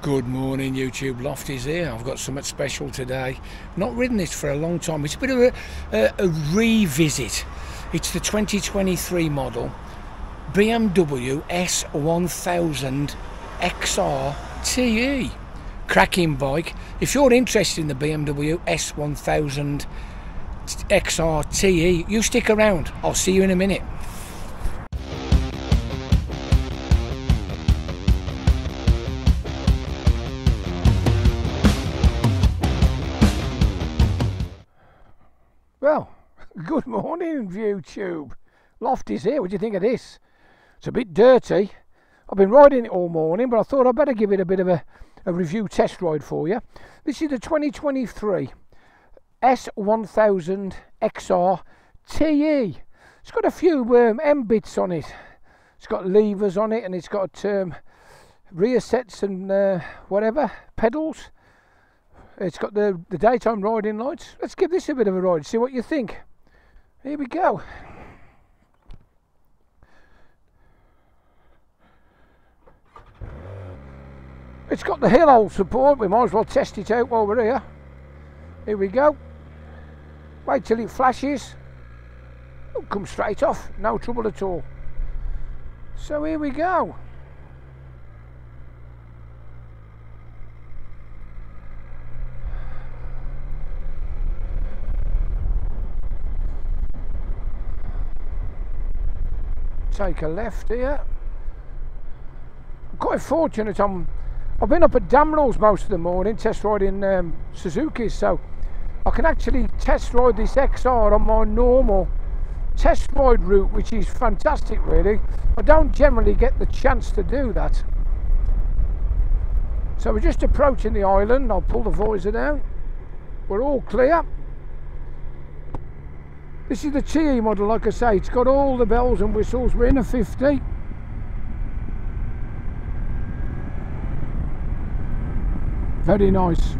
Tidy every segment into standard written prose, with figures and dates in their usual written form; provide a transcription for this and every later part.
Good morning YouTube, Lofty's here. I've got something special today. Not ridden this for a long time. It's a bit of a revisit. It's the 2023 model BMW S1000Xr Te. Cracking bike. If you're interested in the BMW S1000Xr Te, you stick around. I'll see you in a minute. Well, good morning YouTube. Lofty's here. What do you think of this? It's a bit dirty. I've been riding it all morning, but I thought I'd better give it a bit of a review test ride for you. This is the 2023 S1000Xr Te. It's got a few M bits on it. It's got levers on it, and it's got rear sets and whatever, pedals. It's got the daytime riding lights. Let's give this a bit of a ride, see what you think. Here we go. It's got the hill hold support. We might as well test it out while we're here. Here we go. Wait till it flashes. It'll come straight off, no trouble at all. So here we go. Take a left here. I'm quite fortunate. I've been up at Damrose most of the morning test riding Suzuki's, so I can actually test ride this XR on my normal test ride route, which is fantastic really. I don't generally get the chance to do that. So we're just approaching the island. I'll pull the visor down. We're all clear. This is the Te model, like I say. It's got all the bells and whistles. We're in a 50. Very nice.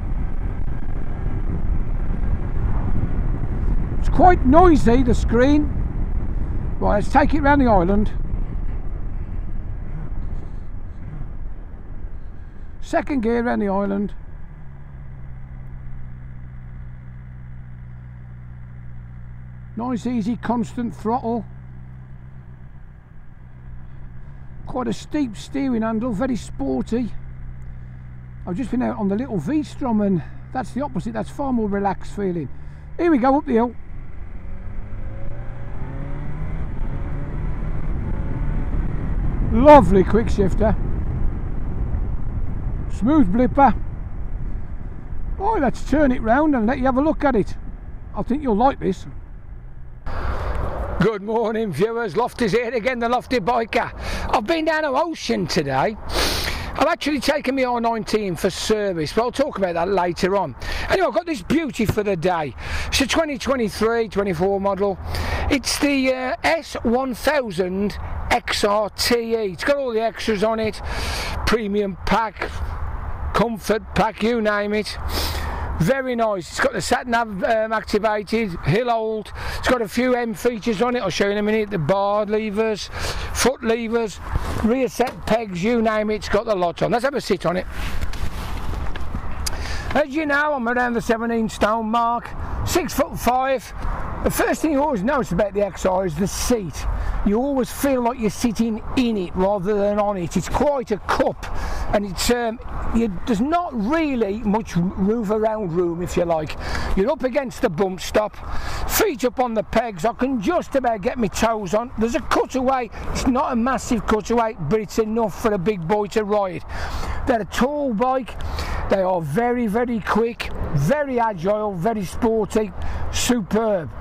It's quite noisy, the screen. Right, let's take it around the island. Second gear around the island. Nice, easy, constant throttle. Quite a steep steering handle, very sporty. I've just been out on the little V-Strom and that's the opposite, that's far more relaxed feeling. Here we go, up the hill. Lovely quick shifter. Smooth blipper. Oh, let's turn it round and let you have a look at it. I think you'll like this. Good morning viewers, Lofty's here again, the Lofty Biker. I've been down to Ocean today. I've actually taken my R19 for service, but I'll talk about that later on. Anyway, I've got this beauty for the day. It's a 2023-24 model. It's the S1000Xr Te. It's got all the extras on it. Premium pack, comfort pack, you name it. Very nice. It's got the sat nav activated, hill hold. It's got a few M features on it. I'll show you in a minute. The bar levers, foot levers, rear set pegs, you name it. It's got the lot on. Let's have a sit on it. As you know, I'm around the 17 stone mark, 6'5". The first thing you always notice about the XR is the seat. You always feel like you're sitting in it rather than on it. It's quite a cup, and it's there's not really much move around room, if you like. You're up against the bump stop, feet up on the pegs. I can just about get my toes on. There's a cutaway. It's not a massive cutaway, but it's enough for a big boy to ride. They're a tall bike. They are very, very quick, very agile, very sporty, superb.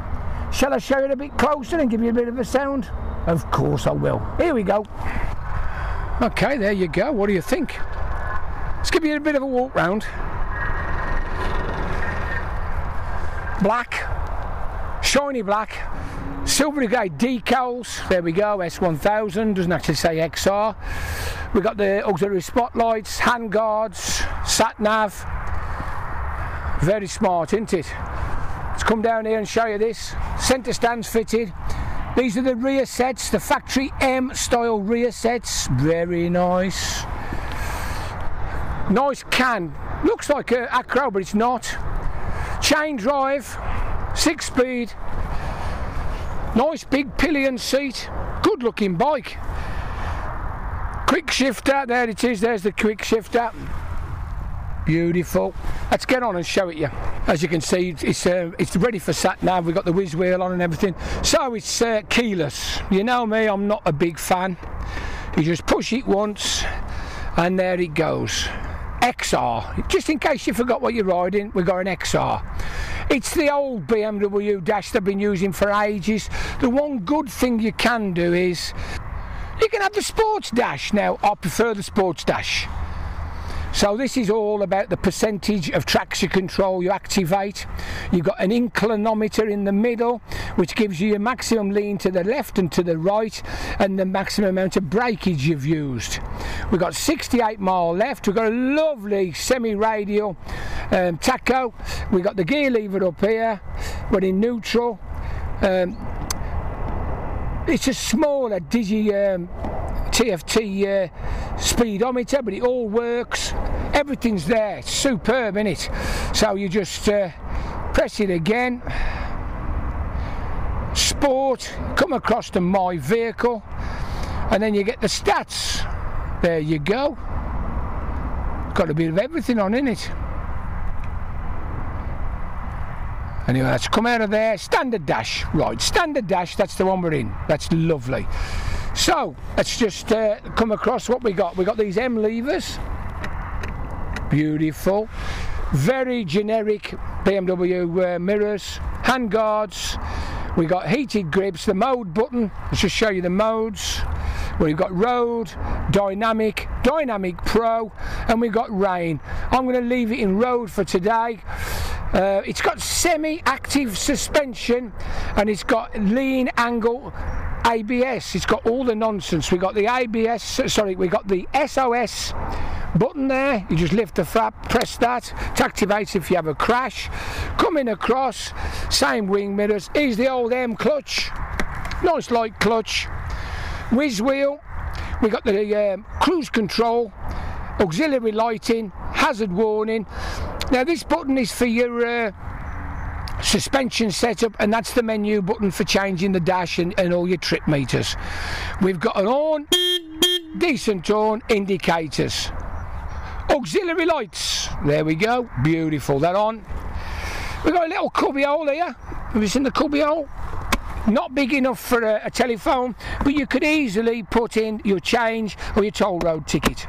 Shall I show you a bit closer and give you a bit of a sound? Of course I will. Here we go. Okay, there you go. What do you think? Let's give you a bit of a walk round. Black, shiny black, silvery grey decals. There we go, S1000, doesn't actually say XR. We've got the auxiliary spotlights, hand guards, sat nav. Very smart, isn't it? Let's come down here and show you this. Centre stands fitted. These are the rear sets, the factory M style rear sets. Very nice. Nice can. Looks like a Acro, but it's not. Chain drive, 6-speed. Nice big pillion seat. Good looking bike. Quick shifter, there it is, there's the quick shifter. Beautiful. Let's get on and show it you. As you can see, it's ready for sat nav. We've got the whiz wheel on and everything. So it's keyless. You know me, I'm not a big fan. You just push it once and there it goes. XR. Just in case you forgot what you're riding, we've got an XR. It's the old BMW dash they've been using for ages. The one good thing you can do is you can have the sports dash. Now I prefer the sports dash. So this is all about the percentage of traction control you activate. You've got an inclinometer in the middle, which gives you your maximum lean to the left and to the right, and the maximum amount of breakage you've used. We've got 68 mile left. We've got a lovely semi-radial tacho. We've got the gear lever up here. We're in neutral. It's a smaller Digi TFT speedometer, but it all works. Everything's there. It's superb, isn't it? So you just press it again. Sport, come across to my vehicle, and then you get the stats. There you go. Got a bit of everything on in it. Anyway, let's come out of there. Standard dash, right? Standard dash. That's the one we're in. That's lovely. So let's just come across what we got. We got these M levers. Beautiful. Very generic BMW mirrors. Hand guards. We got heated grips. The mode button. Let's just show you the modes. We've got road, dynamic, dynamic pro, and we've got rain. I'm going to leave it in road for today. It's got semi-active suspension, and it's got lean angle ABS. It's got all the nonsense. We got the ABS, sorry, we got the SOS button there. You just lift the flap, press that. It activates if you have a crash. Coming across, same wing mirrors. Here's the old M clutch. Nice light clutch. Whiz wheel. We got the cruise control, auxiliary lighting, hazard warning. Now this button is for your suspension setup, and that's the menu button for changing the dash and all your trip meters. We've got an horn, decent horn, indicators, auxiliary lights. There we go, beautiful. That on. We've got a little cubby hole here. Have you seen the cubby hole? Not big enough for a telephone, but you could easily put in your change or your toll road ticket.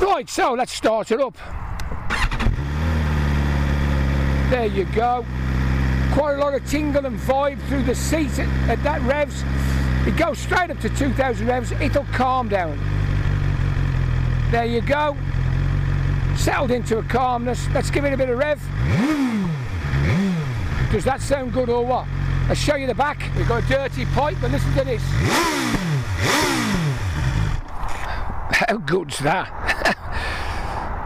Right, so let's start it up. There you go. Quite a lot of tingle and vibe through the seat at that revs. It goes straight up to 2,000 revs. It'll calm down. There you go. Settled into a calmness. Let's give it a bit of rev. Does that sound good or what? I'll show you the back. We've got a dirty pipe, but listen to this. How good's that?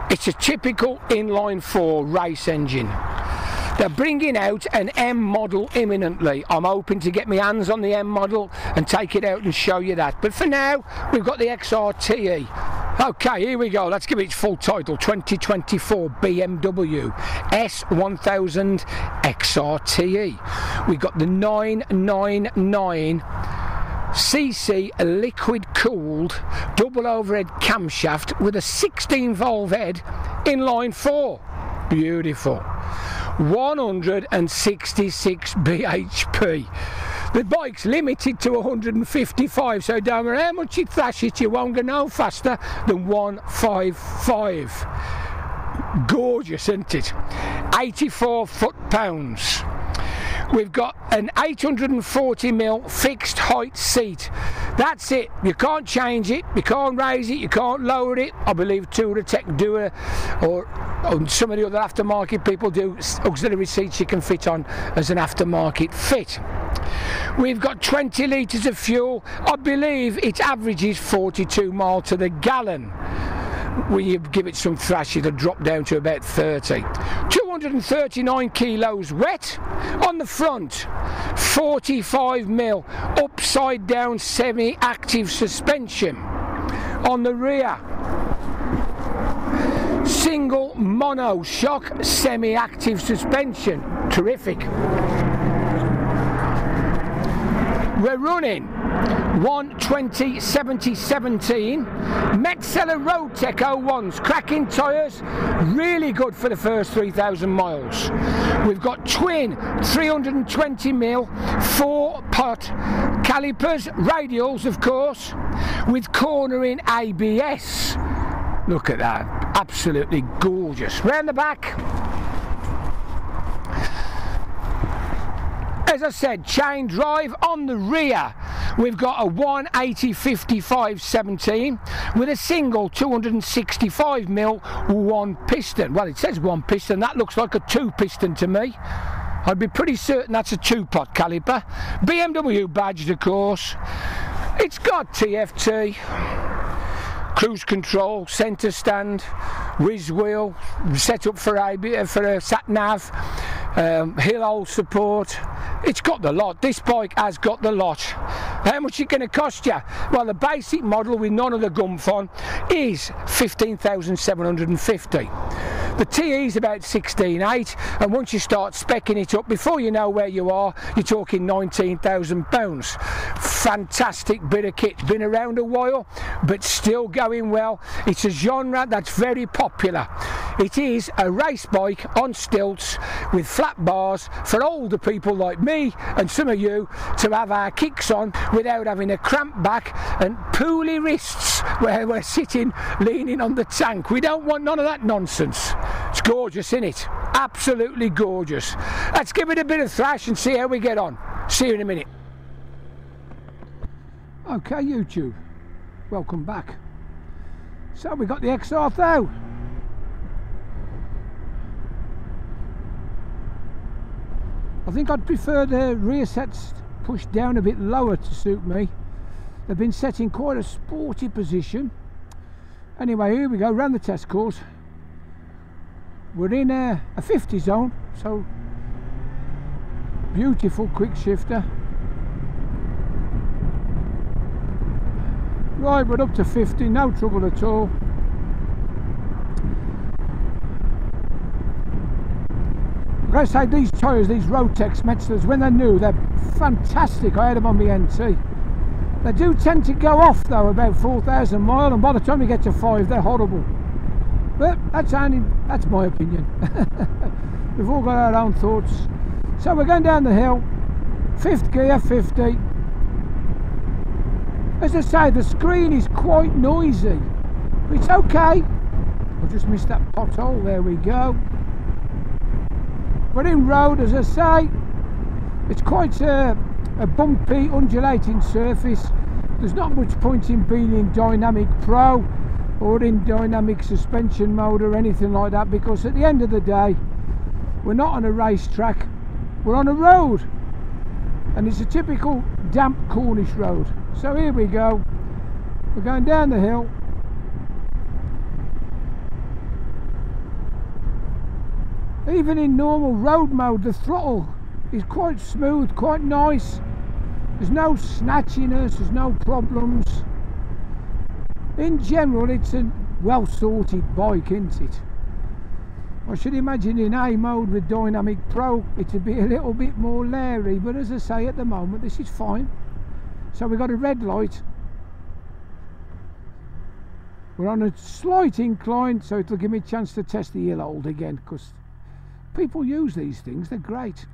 It's a typical inline 4 race engine. They're bringing out an M model imminently. I'm hoping to get my hands on the M model and take it out and show you that. But for now, we've got the XR Te. Okay, here we go. Let's give it its full title. 2024 BMW S1000Xr Te. We've got the 999cc liquid cooled double overhead camshaft with a 16 valve head inline 4. Beautiful. 166 bhp. The bike's limited to 155, so don't matter how much you thrash it, you won't go no faster than 155. Gorgeous, isn't it? 84 foot-pounds. We've got an 840mm fixed height seat. That's it. You can't change it, you can't raise it, you can't lower it. I believe Touratech do it, or some of the other aftermarket people do auxiliary seats you can fit on as an aftermarket fit. We've got 20 litres of fuel. I believe it averages 42 miles to the gallon. When you give it some thrash, it'll drop down to about 30. 239 kilos wet on the front. 45mm upside down semi-active suspension on the rear. mono shock semi-active suspension. Terrific. We're running 120/70/17 Metzeler Road Tech 01s, cracking tyres, really good for the first 3,000 miles. We've got twin 320mm 4-pot calipers, radials of course, with cornering ABS. Look at that, absolutely gorgeous. Round the back, as I said, chain drive. On the rear we've got a 180/55/17 with a single 265mm 1 piston. Well, it says 1 piston, that looks like a 2 piston to me. I'd be pretty certain that's a 2-pot caliper. BMW badged of course. It's got TFT, cruise control, centre stand, whiz wheel, set up for a sat nav, hill hold support. It's got the lot. This bike has got the lot. How much is it going to cost you? Well, the basic model with none of the gumph on is 15,750. The TE is about 16.8, and once you start specking it up, before you know where you are, you're talking £19,000. Fantastic bit of kit. Been around a while, but still going well. It's a genre that's very popular. It is a race bike on stilts with flat bars for older people like me and some of you to have our kicks on without having a cramped back and poorly wrists where we're sitting leaning on the tank. We don't want none of that nonsense. It's gorgeous, isn't it? Absolutely gorgeous. Let's give it a bit of thrash and see how we get on. See you in a minute. Okay, YouTube, welcome back. So we got the XR though. I think I'd prefer the rear sets pushed down a bit lower to suit me. They've been set in quite a sporty position. Anyway, here we go, round the test course. We're in a 50 zone, so beautiful quick shifter. Right, we're up to 50, no trouble at all. I've got to say, these tyres, these Rotex Metzlers, when they're new, they're fantastic. I had them on the NT. They do tend to go off though about 4,000 miles, and by the time you get to 5, they're horrible. But that's my opinion. We've all got our own thoughts. So we're going down the hill, 5th gear, 50. As I say, the screen is quite noisy. It's okay. I just missed that pothole. There we go. We're in road, as I say. It's quite a bumpy, undulating surface. There's not much point in being in Dynamic Pro or in dynamic suspension mode or anything like that, because at the end of the day, we're not on a racetrack. We're on a road, and it's a typical damp Cornish road. So here we go. We're going down the hill. Even in normal road mode, the throttle is quite smooth, quite nice. There's no snatchiness, there's no problems. In general, it's a well sorted bike, isn't it? I should imagine in A mode with Dynamic Pro it'd be a little bit more leery, but as I say, at the moment this is fine. So we've got a red light. We're on a slight incline, so it'll give me a chance to test the hill hold again, because people use these things, they're great.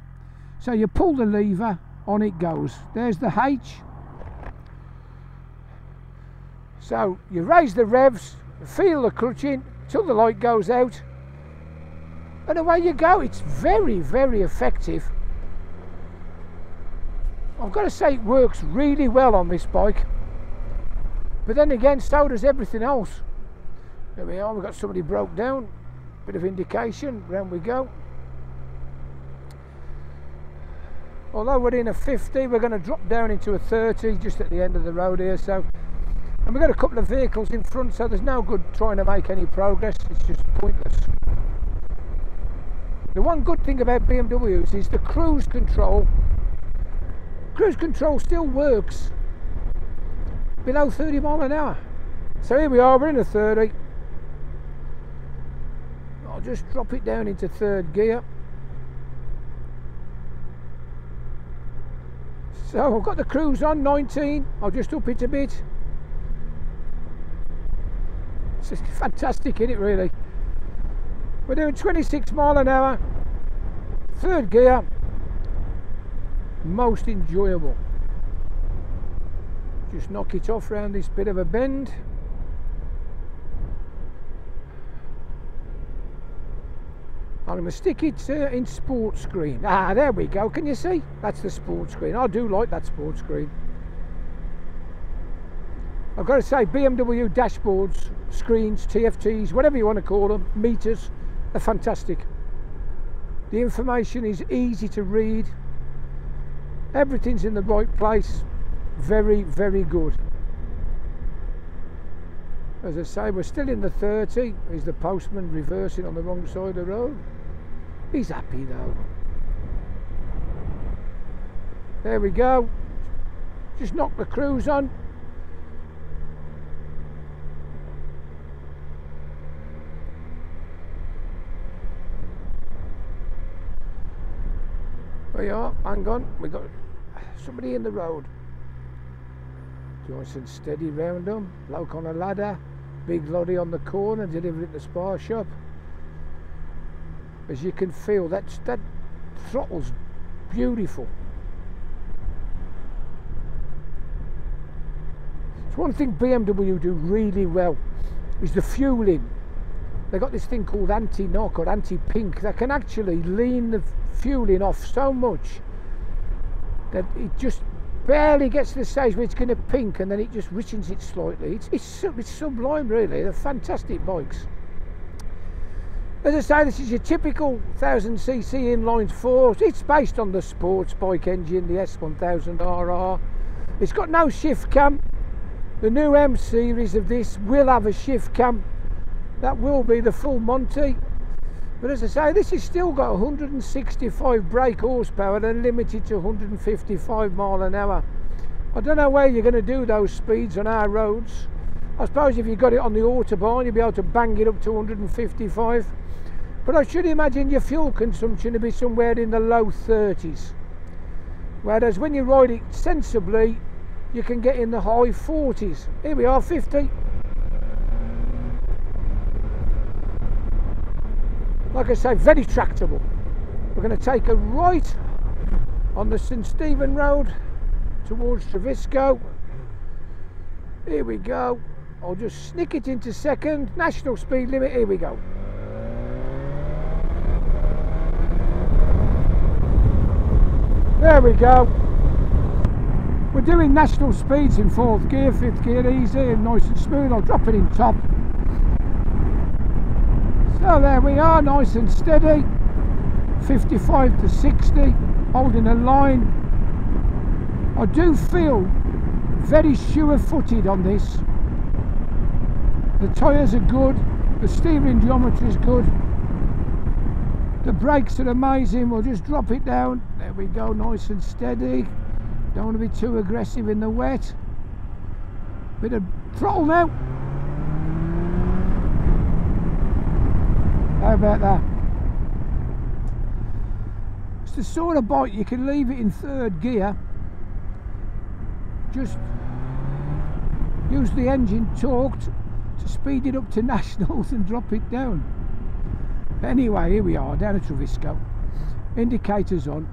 So you pull the lever, on it goes. There's the H. So you raise the revs, feel the clutching till the light goes out, and away you go. It's very, very effective. I've got to say, it works really well on this bike, but then again, so does everything else. There we are, we've got somebody broke down, bit of indication, round we go. Although we're in a 50, we're going to drop down into a 30 just at the end of the road here. So, and we've got a couple of vehicles in front, so there's no good trying to make any progress. It's just pointless. The one good thing about BMWs is the cruise control. Cruise control still works below 30 miles an hour. So here we are, we're in a 30. I'll just drop it down into third gear. So I've got the cruise on 19. I'll just up it a bit. It's just fantastic, isn't it, really? We're doing 26 mile an hour. Third gear. Most enjoyable. Just knock it off round this bit of a bend. I'm going to stick it in sport screen. Ah, there we go. Can you see? That's the sport screen. I do like that sport screen. I've got to say, BMW dashboards, screens, TFTs, whatever you want to call them, meters, they're fantastic. The information is easy to read. Everything's in the right place. Very, very good. As I say, we're still in the 30. Is the postman reversing on the wrong side of the road? He's happy though. There we go. Just knock the cruise on. There you are. Hang on. We got somebody in the road. Nice and steady round them. Bloke on a ladder. Big lorry on the corner, delivering it to the spar shop. As you can feel, that throttle's beautiful. It's one thing BMW do really well is the fueling. They got this thing called anti-knock or anti-pink that can actually lean the fueling off so much that it just barely gets to the stage where it's going to pink, and then it just richens it slightly. It's sublime, really. They're fantastic bikes. As I say, this is your typical 1000cc inline 4. It's based on the sports bike engine, the S1000Xr. It's got no shift cam. The new M series of this will have a shift cam. That will be the full Monty. But as I say, this has still got 165 brake horsepower and limited to 155 mile an hour. I don't know where you're going to do those speeds on our roads. I suppose if you got it on the Autobahn, you'll be able to bang it up to 155. But I should imagine your fuel consumption to be somewhere in the low 30s. Whereas when you ride it sensibly, you can get in the high 40s. Here we are, 50. Like I say, very tractable. We're going to take a right on the St Stephen Road towards Trevisco. Here we go. I'll just snick it into second. National speed limit, here we go. There we go. We're doing national speeds in fourth gear, fifth gear, easy and nice and smooth. I'll drop it in top. So there we are, nice and steady, 55 to 60, holding a line. I do feel very sure-footed on this. The tyres are good, the steering geometry is good, the brakes are amazing. We'll just drop it down. There we go, nice and steady. Don't want to be too aggressive in the wet. Bit of throttle now. How about that? It's the sort of bike you can leave it in third gear, just use the engine torque to speed it up to nationals and drop it down. Anyway, here we are down at Trevisco. Indicators on.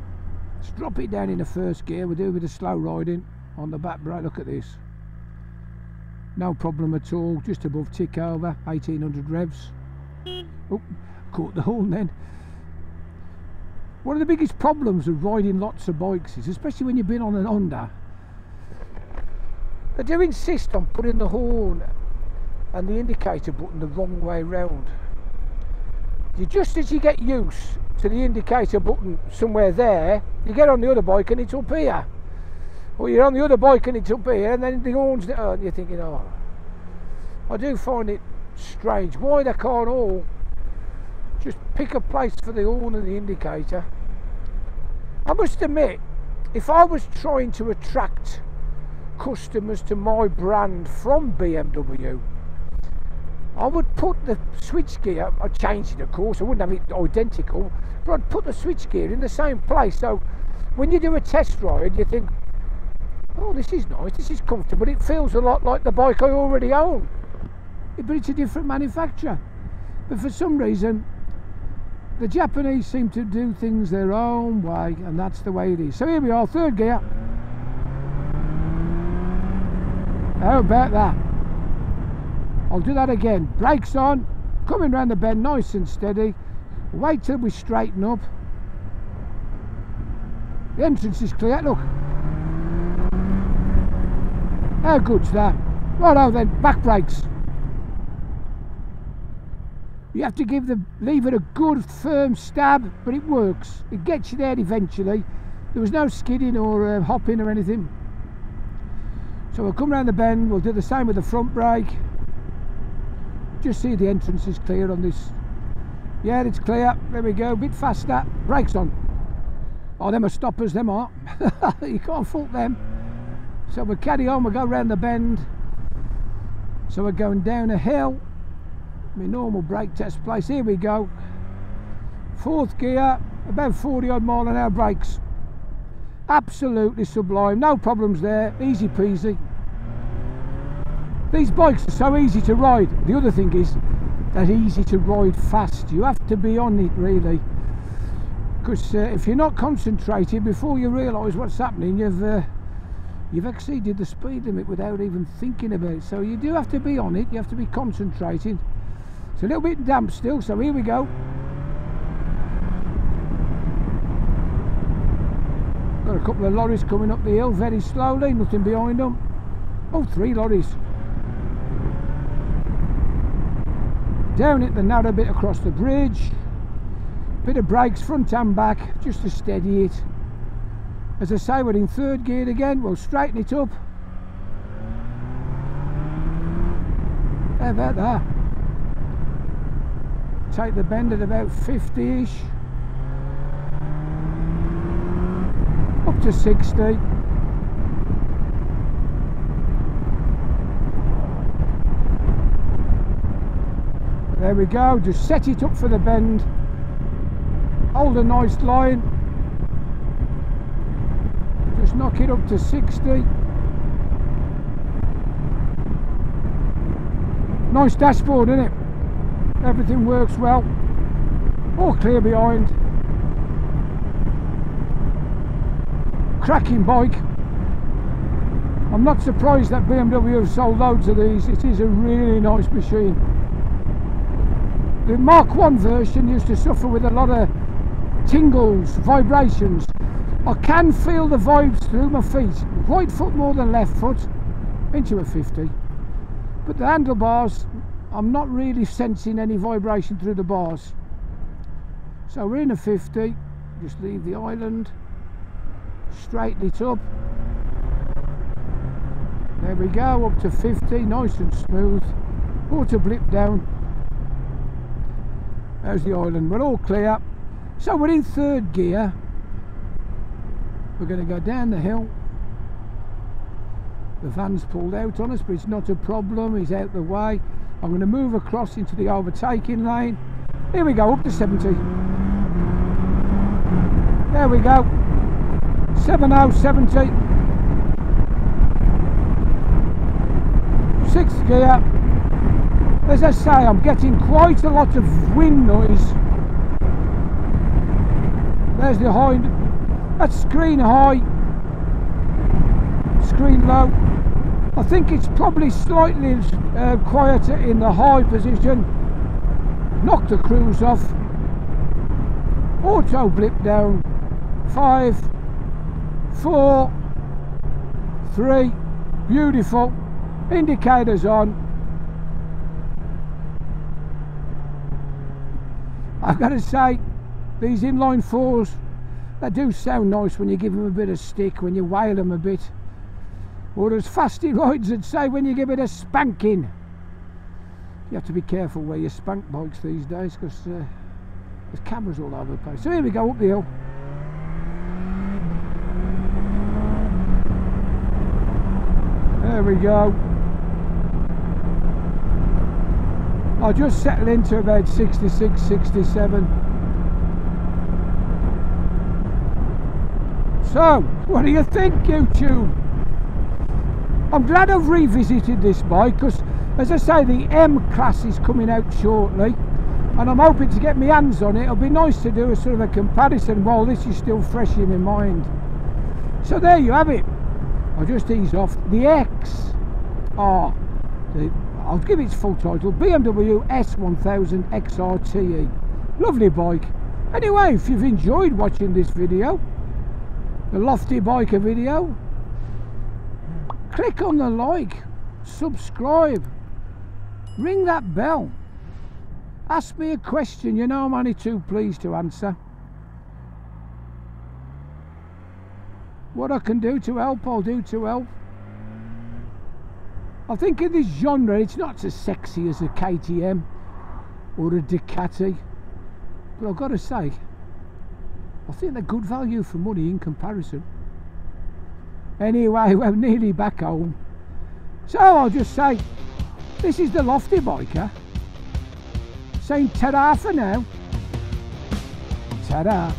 Let's drop it down in the first gear. We'll do a bit of slow riding on the back brake. Look at this. No problem at all. Just above tick over, 1800 revs. Oh, caught the horn then. One of the biggest problems of riding lots of bikes is, especially when you've been on an Honda, they do insist on putting the horn and the indicator button the wrong way round. Just as you get used to the indicator button somewhere there, you get on the other bike and it's up here. Or you're on the other bike and it's up here, and then the horn's there, and you're thinking, oh, I do find it strange why they can't all just pick a place for the horn and the indicator. I must admit, if I was trying to attract customers to my brand from BMW, I would put the switch gear, I'd change it of course, I wouldn't have it identical, but I'd put the switch gear in the same place, so when you do a test ride you think, oh, this is nice, this is comfortable, it feels a lot like the bike I already own, but it's a different manufacturer. But for some reason the Japanese seem to do things their own way, and that's the way it is. So here we are, third gear. How about that? I'll do that again. Brakes on, coming round the bend nice and steady. Wait till we straighten up. The entrance is clear, look. How good's that? Righto then, back brakes. You have to give the lever a good firm stab, but it works. It gets you there eventually. There was no skidding or hopping or anything. So we'll come round the bend, we'll do the same with the front brake. Just see the entrance is clear on this. Yeah, it's clear. There we go, a bit faster. Brakes on. Oh, them are stoppers, them are. You can't fault them. So we'll carry on, we'll go round the bend. So we're going down a hill. My normal brake test place. Here we go. Fourth gear, about 40 odd mile an hour brakes. Absolutely sublime, no problems there, easy peasy. These bikes are so easy to ride. The other thing is they're easy to ride fast. You have to be on it really, because if you're not concentrating, before you realise what's happening, you've exceeded the speed limit without even thinking about it. So you do have to be on it, you have to be concentrating. It's a little bit damp still, so here we go. Got a couple of lorries coming up the hill very slowly, nothing behind them. Oh, 3 lorries. Down at the narrow bit across the bridge. Bit of brakes front and back just to steady it. As I say, we're in third gear again, we'll straighten it up. How about that? Take the bend at about 50-ish. Up to 60. There we go, just set it up for the bend. Hold a nice line. Just knock it up to 60. Nice dashboard, isn't it? Everything works well. All clear behind. Cracking bike. I'm not surprised that BMW have sold loads of these. It is a really nice machine. The Mark 1 version used to suffer with a lot of tingles, vibrations. I can feel the vibes through my feet. Right foot more than left foot. Into a 50. But the handlebars, I'm not really sensing any vibration through the bars. So we're in a 50. Just leave the island. Straighten it up. There we go, up to 50, nice and smooth. Auto blip down. There's the island, we're all clear. So we're in third gear. We're going to go down the hill. The van's pulled out on us, but it's not a problem, he's out the way. I'm going to move across into the overtaking lane. Here we go, up to 70. There we go. 70. Sixth gear. As I say, I'm getting quite a lot of wind noise. There's the high. That's screen high, screen low. I think it's probably slightly quieter in the high position. Knock the cruise off. Auto blip down. 5, 4, 3. Beautiful. Indicators on. I've got to say, these inline 4s, they do sound nice when you give them a bit of stick, when you wail them a bit. Or as Fasty Rides would say, when you give it a spanking. You have to be careful where you spank bikes these days, because there's cameras all over the place. So here we go, up the hill. There we go. I'll just settle into about 66, 67. So, what do you think, YouTube? I'm glad I've revisited this bike because, as I say, the M class is coming out shortly and I'm hoping to get my hands on it. It'll be nice to do a sort of a comparison while this is still fresh in my mind. So there you have it. I'll just ease off. The XR, I'll give its full title, BMW S1000Xr Te. Lovely bike. Anyway, if you've enjoyed watching this video, the Lofty Biker video, click on the like, subscribe, ring that bell, ask me a question. You know I'm only too pleased to answer. What I can do to help, I'll do to help. I think in this genre it's not as sexy as a KTM or a Ducati, but I've got to say, I think they're good value for money in comparison. Anyway, we're nearly back home, so I'll just say, this is the Lofty Biker, saying ta-da for now. Ta-da.